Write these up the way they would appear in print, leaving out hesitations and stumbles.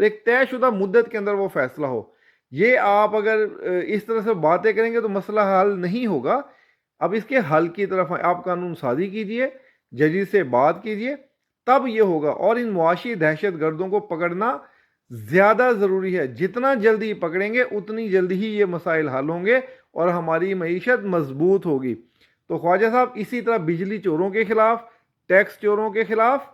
اور ایک طے شدہ مدت کے اندر وہ فیصلہ ہو. یہ آپ اگر اس طرح سے باتیں کریں گے تو مسئلہ حل نہیں ہوگا. اب اس کے حل کی طرف آپ قانون سازی کیجئے, ججز سے بات کیجئے, تب یہ ہوگا. اور ان معاشی دہشت گردوں کو پکڑنا زیادہ ضروری ہے. جتنا جلدی پکڑیں گے اتنی جلدی ہی یہ مسائل حل ہوں گے اور ہماری معیشت مضبوط ہوگی. تو خواجہ صاحب اسی طرح بجلی چوروں کے خلاف, ٹیکس چوروں کے خلاف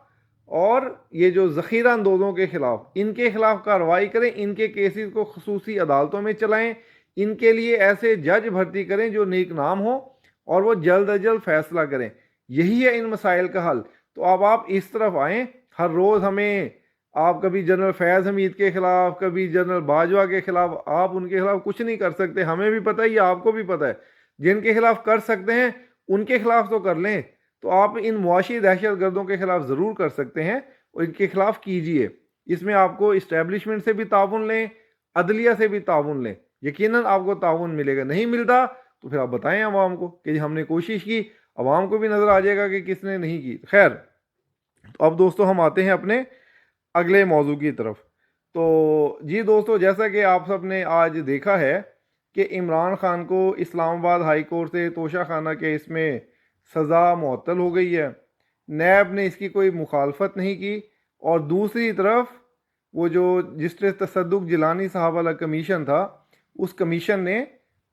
اور یہ جو ذخیرہ اندوزوں کے خلاف, ان کے خلاف کارروائی کریں. ان کے کیسز کو خصوصی عدالتوں میں چلائیں. ان کے لیے ایسے جج بھرتی کریں جو نیک نام ہوں اور وہ جلد از جلد فیصلہ کریں. یہی ہے ان مسائل کا حل. تو اب آپ اس طرف آئیں. ہر روز ہمیں آپ کبھی جنرل فیض حمید کے خلاف, کبھی جنرل باجوہ کے خلاف, آپ ان کے خلاف کچھ نہیں کر سکتے. ہمیں بھی پتہ ہے, یہ آپ کو بھی پتہ ہے. جن کے خلاف کر سکتے ہیں ان کے خلاف تو کر لیں. تو آپ ان معاشی دہشت گردوں کے خلاف ضرور کر سکتے ہیں اور ان کے خلاف کیجئے. اس میں آپ کو اسٹیبلشمنٹ سے بھی تعاون لیں, عدلیہ سے بھی تعاون لیں, یقیناً آپ کو تعاون ملے گا. نہیں ملتا تو پھر آپ بتائیں عوام کو کہ ہم نے کوشش کی. عوام کو بھی نظر آ جائے گا کہ کس نے نہیں کی. خیر, تو اب دوستو ہم آتے ہیں اپنے اگلے موضوع کی طرف. تو جی دوستو, جیسا کہ آپ سب نے آج دیکھا ہے کہ عمران خان کو اسلام آباد ہائی کورٹ سے توشہ خانہ کیس میں سزا معطل ہو گئی ہے. نیب نے اس کی کوئی مخالفت نہیں کی. اور دوسری طرف وہ جو جسٹس تصدق جیلانی صاحب والا کمیشن تھا, اس کمیشن نے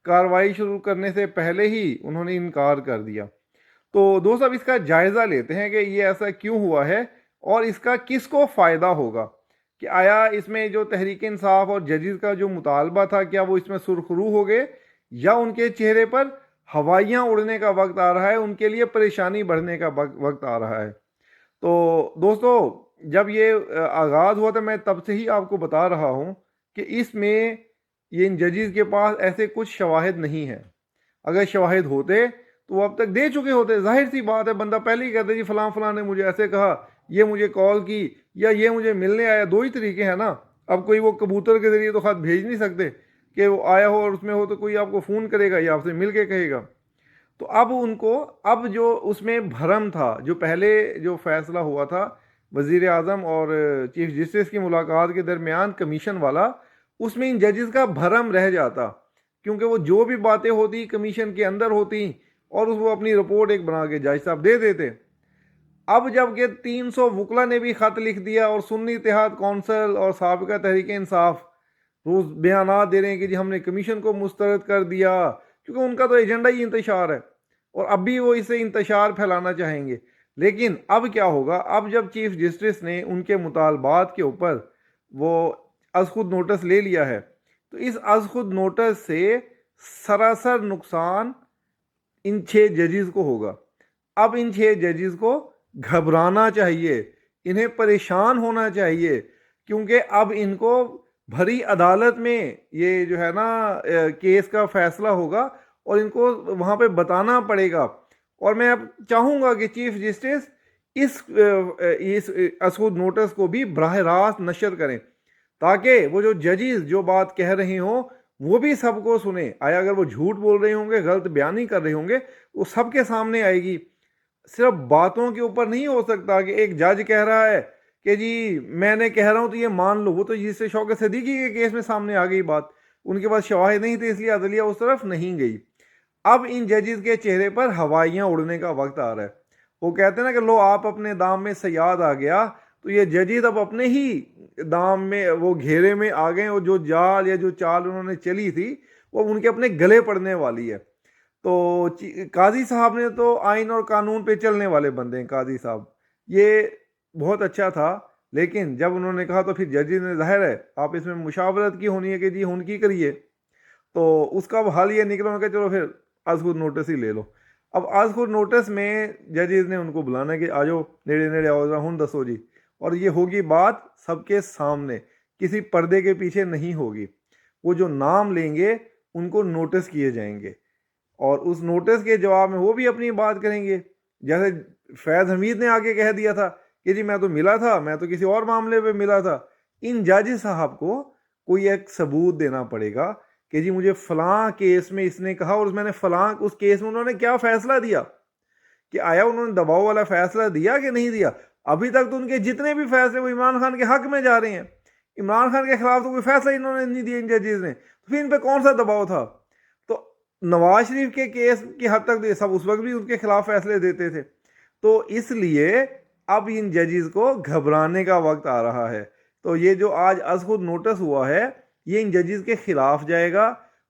کارروائی شروع کرنے سے پہلے ہی انہوں نے انکار کر دیا. تو دوست اب اس کا جائزہ لیتے ہیں کہ یہ ایسا کیوں ہوا ہے اور اس کا کس کو فائدہ ہوگا. کہ آیا اس میں جو تحریک انصاف اور ججز کا جو مطالبہ تھا, کیا وہ اس میں سرخرو ہو گئے, یا ان کے چہرے پر ہوائیاں اڑنے کا وقت آ رہا ہے, ان کے لیے پریشانی بڑھنے کا وقت آ رہا ہے. تو دوستو جب یہ آغاز ہوا تھا, میں تب سے ہی آپ کو بتا رہا ہوں کہ اس میں یہ ان ججز کے پاس ایسے کچھ شواہد نہیں ہیں. اگر شواہد ہوتے تو وہ اب تک دے چکے ہوتے. ظاہر سی بات ہے, بندہ پہلے ہی کہتا جی فلاں فلاں نے مجھے ایسے کہا, یہ مجھے کال کی, یا یہ مجھے ملنے آیا. دو ہی طریقے ہیں نا. اب کوئی وہ کبوتر کے ذریعے تو خط بھیج نہیں سکتے کہ وہ آیا ہو اور اس میں ہو تو کوئی آپ کو فون کرے گا یا آپ سے مل کے کہے گا. تو اب ان کو, اب جو اس میں بھرم تھا, جو پہلے جو فیصلہ ہوا تھا وزیر اعظم اور چیف جسٹس کی ملاقات کے درمیان کمیشن والا, اس میں ان ججز کا بھرم رہ جاتا, کیونکہ وہ جو بھی باتیں ہوتی کمیشن کے اندر ہوتی اور وہ اپنی رپورٹ ایک بنا کے جج صاحب دے دیتے. اب جب کہ 300 وکلا نے بھی خط لکھ دیا اور سنی اتحاد کونسل اور سابقہ تحریک انصاف روز بیانات دے رہے ہیں کہ جی ہم نے کمیشن کو مسترد کر دیا, کیونکہ ان کا تو ایجنڈا ہی انتشار ہے اور اب بھی وہ اسے انتشار پھیلانا چاہیں گے. لیکن اب کیا ہوگا, اب جب چیف جسٹس نے ان کے مطالبات کے اوپر وہ از خود نوٹس لے لیا ہے, تو اس از خود نوٹس سے سراسر نقصان ان 6 ججز کو ہوگا. اب ان 6 ججز کو گھبرانا چاہیے, انہیں پریشان ہونا چاہیے, کیونکہ اب ان کو بھری عدالت میں یہ جو ہے نا کیس کا فیصلہ ہوگا اور ان کو وہاں پہ بتانا پڑے گا. اور میں اب چاہوں گا کہ چیف جسٹس اس اسود نوٹس کو بھی براہ راست نشر کریں, تاکہ وہ جو ججز جو بات کہہ رہے ہوں وہ بھی سب کو سنیں. آیا اگر وہ جھوٹ بول رہے ہوں گے, غلط بیانی کر رہے ہوں گے, وہ سب کے سامنے آئے گی. صرف باتوں کے اوپر نہیں ہو سکتا کہ ایک جج کہہ رہا ہے کہ جی میں نے کہہ رہا ہوں تو یہ مان لو. وہ تو جس سے شوکت صدیقی کے کیس میں سامنے آ گئی بات, ان کے پاس شواہد نہیں تھے اس لیے عدلیہ اس طرف نہیں گئی. اب ان ججز کے چہرے پر ہوائیاں اڑنے کا وقت آ رہا ہے. وہ کہتے ہیں نا کہ لو آپ اپنے دام میں صیاد آ گیا, تو یہ ججز اب اپنے ہی دام میں وہ گھیرے میں آ گئے, اور جو جال یا جو چال انہوں نے چلی تھی وہ ان کے اپنے گلے پڑنے والی ہے. تو قاضی صاحب نے تو آئین اور قانون پہ چلنے والے بندے ہیں. قاضی صاحب یہ بہت اچھا تھا, لیکن جب انہوں نے کہا تو پھر ججز نے, ظاہر ہے آپ اس میں مشاورت کی ہونی ہے کہ جی ہن کی کریے, تو اس کا حل یہ نکلا کہ چلو پھر از خود نوٹس ہی لے لو. اب از خود نوٹس میں ججز نے ان کو بلانا کہ آجو نیڑے نیڑے آؤ ذرا ہن دسو جی, اور یہ ہوگی بات سب کے سامنے, کسی پردے کے پیچھے نہیں ہوگی. وہ جو نام لیں گے ان کو نوٹس کیے جائیں گے, اور اس نوٹس کے جواب میں وہ بھی اپنی بات کریں گے. جیسے فیض حمید نے آگے کہہ دیا تھا کہ جی میں تو ملا تھا, میں تو کسی اور معاملے پہ ملا تھا. ان جج صاحب کو کوئی ایک ثبوت دینا پڑے گا کہ جی مجھے فلاں کیس میں اس نے کہا, اور میں نے فلاں اس کیس میں انہوں نے کیا فیصلہ دیا, کہ آیا انہوں نے دباؤ والا فیصلہ دیا کہ نہیں دیا. ابھی تک تو ان کے جتنے بھی فیصلے وہ عمران خان کے حق میں جا رہے ہیں. عمران خان کے خلاف تو کوئی فیصلہ انہوں نے نہیں دیا ان ججز نے، تو پھر ان پہ کون سا دباؤ تھا؟ تو نواز شریف کے کیس کی حد تک سب اس وقت بھی ان کے خلاف فیصلے دیتے تھے، تو اس لیے اب ان ججز کو گھبرانے کا وقت آ رہا ہے۔ تو یہ جو آج از خود نوٹس ہوا ہے یہ ان ججز کے خلاف جائے گا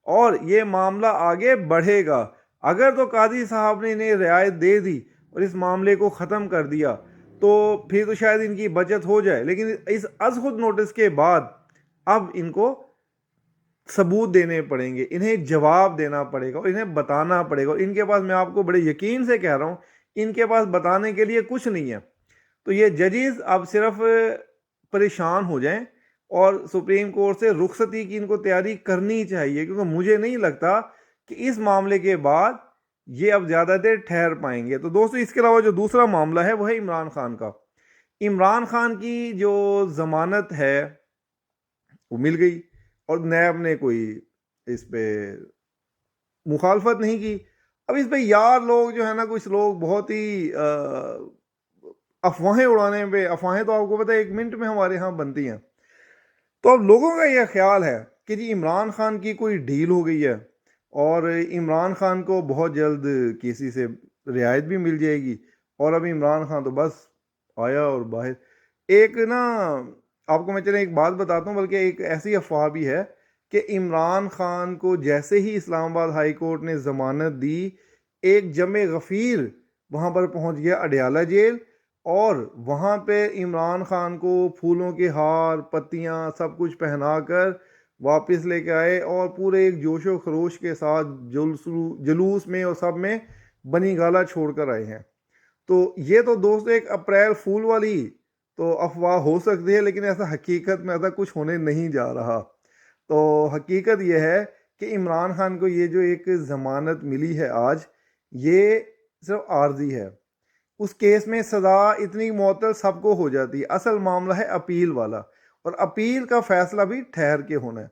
اور یہ معاملہ آگے بڑھے گا۔ اگر تو قاضی صاحب نے انہیں رعایت دے دی اور اس معاملے کو ختم کر دیا تو پھر تو شاید ان کی بچت ہو جائے، لیکن اس از خود نوٹس کے بعد اب ان کو ثبوت دینے پڑیں گے، انہیں جواب دینا پڑے گا اور انہیں بتانا پڑے گا، اور ان کے پاس، میں آپ کو بڑے یقین سے کہہ رہا ہوں، ان کے پاس بتانے کے لیے کچھ نہیں ہے۔ تو یہ ججز اب صرف پریشان ہو جائیں اور سپریم کورٹ سے رخصتی کی ان کو تیاری کرنی چاہیے، کیونکہ مجھے نہیں لگتا کہ اس معاملے کے بعد یہ اب زیادہ دیر ٹھہر پائیں گے۔ تو دوستو اس کے علاوہ جو دوسرا معاملہ ہے وہ ہے عمران خان کا۔ عمران خان کی جو ضمانت ہے وہ مل گئی اور نیب نے کوئی اس پہ مخالفت نہیں کی۔ اب اس پہ یار لوگ جو ہے نا، کچھ لوگ بہت ہی افواہیں اڑانے پہ، افواہیں تو آپ کو پتہ ہے 1 منٹ میں ہمارے ہاں بنتی ہیں، تو اب لوگوں کا یہ خیال ہے کہ جی عمران خان کی کوئی ڈیل ہو گئی ہے اور عمران خان کو بہت جلد کسی سے رعایت بھی مل جائے گی، اور ابھی عمران خان تو بس آیا اور باہر۔ ایک نا آپ کو میں چلیں ایک بات بتاتا ہوں، بلکہ ایک ایسی افواہ بھی ہے کہ عمران خان کو جیسے ہی اسلام آباد ہائی کورٹ نے ضمانت دی، ایک جمع غفیر وہاں پر پہنچ گیا اڈیالہ جیل، اور وہاں پہ عمران خان کو پھولوں کے ہار، پتیاں، سب کچھ پہنا کر واپس لے کے آئے، اور پورے ایک جوش و خروش کے ساتھ جلوس میں اور سب میں بنی گالا چھوڑ کر آئے ہیں۔ تو یہ تو دوست ایک اپریل فول والی تو افواہ ہو سکتی ہے، لیکن ایسا حقیقت میں ایسا کچھ ہونے نہیں جا رہا۔ تو حقیقت یہ ہے کہ عمران خان کو یہ جو ایک ضمانت ملی ہے آج، یہ صرف عارضی ہے۔ اس کیس میں سزا اتنی معطل سب کو ہو جاتی ہے، اصل معاملہ ہے اپیل والا، اور اپیل کا فیصلہ بھی ٹھہر کے ہونا ہے۔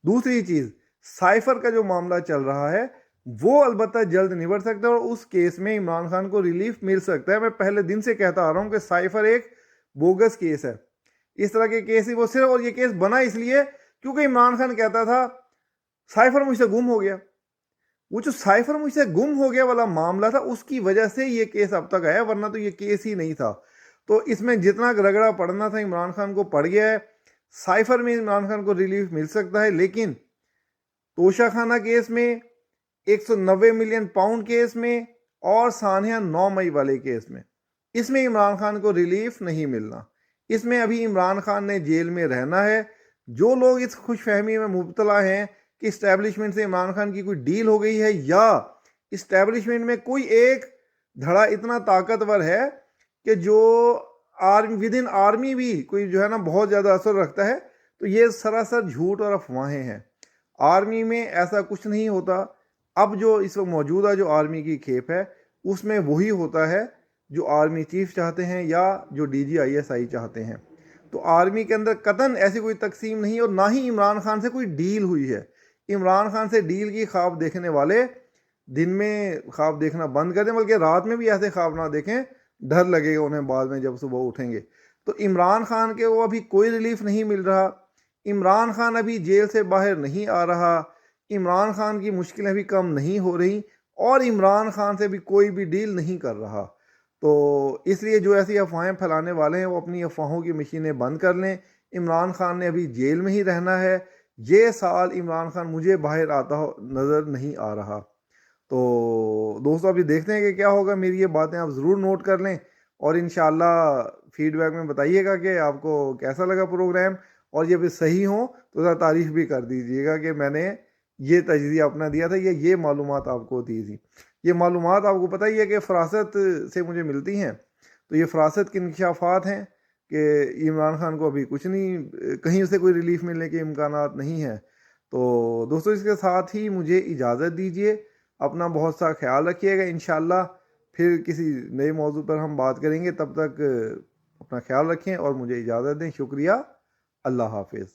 دوسری چیز، سائفر کا جو معاملہ چل رہا ہے وہ البتہ جلد نبٹ سکتا ہے، اور اس کیس میں عمران خان کو ریلیف مل سکتا ہے۔ میں پہلے دن سے کہتا آ رہا ہوں کہ سائفر ایک بوگس کیس ہے، اس طرح کے کیس ہی وہ صرف، اور یہ کیس بنا اس لیے کیونکہ عمران خان کہتا تھا سائفر مجھ سے گم ہو گیا۔ وہ جو سائفر مجھ سے گم ہو گیا والا معاملہ تھا اس کی وجہ سے یہ کیس اب تک آیا، ورنہ تو یہ کیس ہی نہیں تھا۔ تو اس میں جتنا رگڑا پڑنا تھا عمران خان کو پڑ گیا ہے۔ سائفر میں عمران خان کو ریلیف مل سکتا ہے، لیکن توشہ خانہ کیس میں، 190 ملین پاؤنڈ کیس میں، اور سانحہ 9 مئی والے کیس میں، اس میں عمران خان کو ریلیف نہیں ملنا۔ اس میں ابھی عمران خان نے جیل میں رہنا ہے۔ جو لوگ اس خوش فہمی میں مبتلا ہیں کہ اسٹیبلشمنٹ سے عمران خان کی کوئی ڈیل ہو گئی ہے، یا اسٹیبلشمنٹ میں کوئی ایک دھڑا اتنا طاقتور ہے کہ جو ود ان آرمی بھی کوئی جو ہے نا بہت زیادہ اثر رکھتا ہے، تو یہ سراسر جھوٹ اور افواہیں ہیں۔ آرمی میں ایسا کچھ نہیں ہوتا۔ اب جو اس وقت موجودہ جو آرمی کی کھیپ ہے اس میں وہی ہوتا ہے جو آرمی چیف چاہتے ہیں یا جو D G I S I چاہتے ہیں۔ تو آرمی کے اندر قطعاً ایسی کوئی تقسیم نہیں، اور نہ ہی عمران خان سے کوئی ڈیل ہوئی ہے۔ عمران خان سے ڈیل کی خواب دیکھنے والے دن میں خواب دیکھنا بند کر دیں، بلکہ رات میں بھی ایسے خواب نہ دیکھیں، ڈر لگے گا انہیں بعد میں جب صبح اٹھیں گے۔ تو عمران خان کے وہ ابھی کوئی ریلیف نہیں مل رہا، عمران خان ابھی جیل سے باہر نہیں آ رہا، عمران خان کی مشکلیں بھی کم نہیں ہو رہی، اور عمران خان سے بھی کوئی بھی ڈیل نہیں کر رہا۔ تو اس لیے جو ایسی افواہیں پھیلانے والے ہیں وہ اپنی افواہوں کی مشینیں بند کر لیں۔ عمران خان نے ابھی جیل میں ہی رہنا ہے۔ یہ سال عمران خان مجھے باہر آتا ہو نظر نہیں آ رہا۔ تو دوستو ابھی دیکھتے ہیں کہ کیا ہوگا۔ میری یہ باتیں آپ ضرور نوٹ کر لیں، اور انشاءاللہ فیڈ بیک میں بتائیے گا کہ آپ کو کیسا لگا پروگرام، اور یہ بھی صحیح ہوں تو ذرا تعریف بھی کر دیجیے گا کہ میں نے یہ تجزیہ اپنا دیا تھا، یہ معلومات آپ کو دی تھی۔ یہ معلومات آپ کو پتہ ہی ہے کہ فراست سے مجھے ملتی ہیں، تو یہ فراست کے انکشافات ہیں کہ عمران خان کو ابھی کچھ نہیں، کہیں سے کوئی ریلیف ملنے کے امکانات نہیں ہیں۔ تو دوستو اس کے ساتھ ہی مجھے اجازت دیجیے، اپنا بہت سا خیال رکھیے گا۔ انشاءاللہ پھر کسی نئے موضوع پر ہم بات کریں گے، تب تک اپنا خیال رکھیں اور مجھے اجازت دیں۔ شکریہ، اللہ حافظ۔